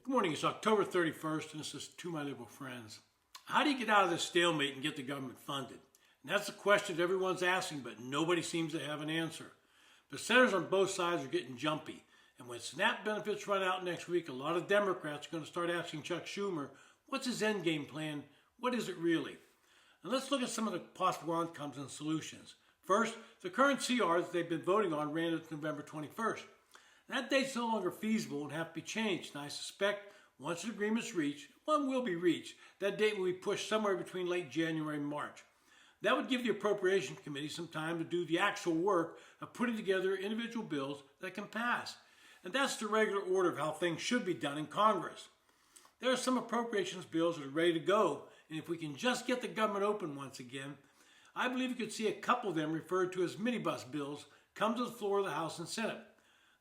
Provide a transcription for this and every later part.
Good morning, it's October 31st, and this is To My Liberal Friends. How do you get out of this stalemate and get the government funded? And that's the question that everyone's asking, but nobody seems to have an answer. But senators on both sides are getting jumpy. And when SNAP benefits run out next week, a lot of Democrats are going to start asking Chuck Schumer, what's his endgame plan? What is it really? And let's look at some of the possible outcomes and solutions. First, the current CR that they've been voting on ran until November 21st. That date's no longer feasible and have to be changed, and I suspect once an agreement's reached, one will be reached, that date will be pushed somewhere between late January and March. That would give the Appropriations Committee some time to do the actual work of putting together individual bills that can pass. And that's the regular order of how things should be done in Congress. There are some appropriations bills that are ready to go, and if we can just get the government open once again, I believe you could see a couple of them referred to as minibus bills come to the floor of the House and Senate.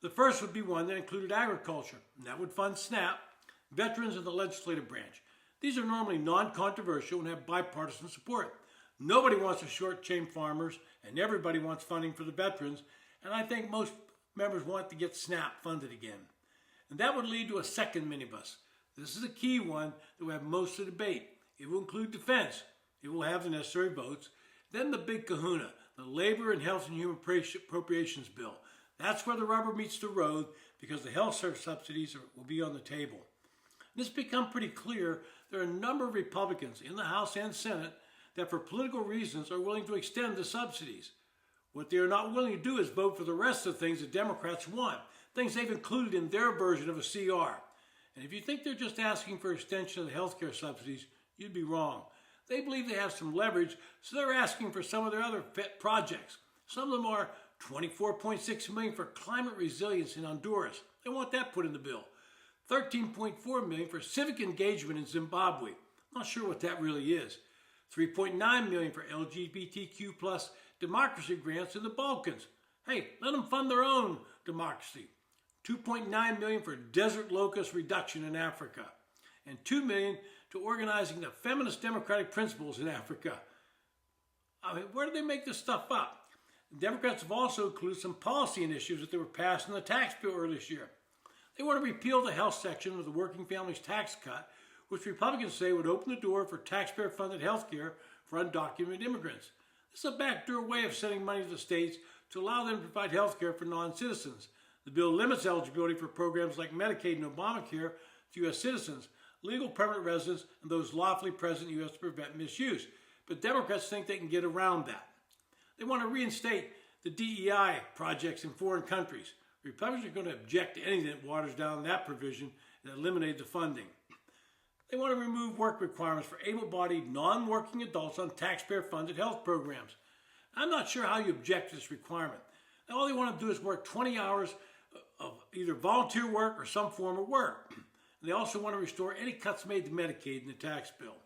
The first would be one that included agriculture, and that would fund SNAP, veterans, and the legislative branch. These are normally non-controversial and have bipartisan support. Nobody wants to shortchange farmers, and everybody wants funding for the veterans, and I think most members want to get SNAP funded again. And that would lead to a second minibus. This is a key one that will have most of the debate. It will include defense. It will have the necessary votes. Then the big kahuna, the Labor and Health and Human Appropriations Bill. That's where the rubber meets the road because the health service subsidies will be on the table. It's become pretty clear there are a number of Republicans in the House and Senate that for political reasons are willing to extend the subsidies. What they are not willing to do is vote for the rest of the things the Democrats want, things they've included in their version of a CR. And if you think they're just asking for extension of the health care subsidies, you'd be wrong. They believe they have some leverage, so they're asking for some of their other pet projects. Some of them are $24.6 million for climate resilience in Honduras. They want that put in the bill. $13.4 million for civic engagement in Zimbabwe. Not sure what that really is. $3.9 million for LGBTQ plus democracy grants in the Balkans. Hey, let them fund their own democracy. $2.9 million for desert locust reduction in Africa. And $2 million to organizing the feminist democratic principles in Africa. I mean, where do they make this stuff up? Democrats have also included some policy initiatives that they were passed in the tax bill earlier this year. They want to repeal the health section of the Working Families Tax Cut, which Republicans say would open the door for taxpayer-funded health care for undocumented immigrants. This is a backdoor way of sending money to the states to allow them to provide health care for non-citizens. The bill limits eligibility for programs like Medicaid and Obamacare to U.S. citizens, legal permanent residents, and those lawfully present in the U.S. to prevent misuse. But Democrats think they can get around that. They want to reinstate the DEI projects in foreign countries. Republicans are going to object to anything that waters down that provision and eliminate the funding. They want to remove work requirements for able-bodied, non-working adults on taxpayer-funded health programs. I'm not sure how you object to this requirement. Now, all they want to do is work 20 hours of either volunteer work or some form of work. And they also want to restore any cuts made to Medicaid in the tax bill.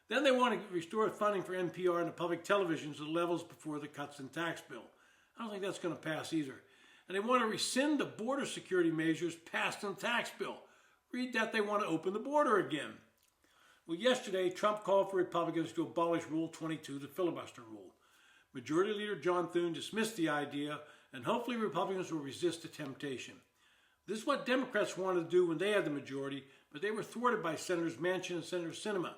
Then they want to restore funding for NPR and the public television to the levels before the cuts in the tax bill. I don't think that's going to pass either. And they want to rescind the border security measures passed in the tax bill. Read that they want to open the border again. Well, yesterday, Trump called for Republicans to abolish Rule 22, the filibuster rule. Majority Leader John Thune dismissed the idea, and hopefully Republicans will resist the temptation. This is what Democrats wanted to do when they had the majority, but they were thwarted by Senators Manchin and Senator Sinema.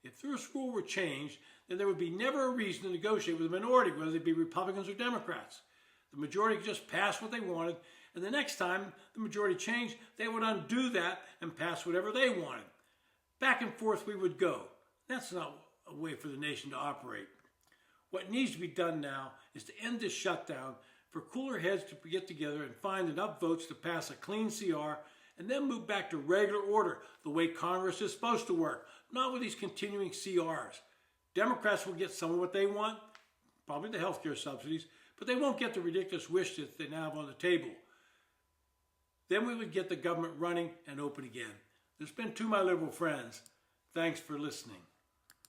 If this rule were changed, then there would be never a reason to negotiate with the minority, whether they be Republicans or Democrats. The majority could just pass what they wanted, and the next time the majority changed, they would undo that and pass whatever they wanted. Back and forth we would go. That's not a way for the nation to operate. What needs to be done now is to end this shutdown, for cooler heads to get together and find enough votes to pass a clean CR, and then move back to regular order, the way Congress is supposed to work, not with these continuing CRs. Democrats will get some of what they want, probably the health care subsidies, but they won't get the ridiculous wish list they now have on the table. Then we would get the government running and open again. This has been To My Liberal Friends. Thanks for listening.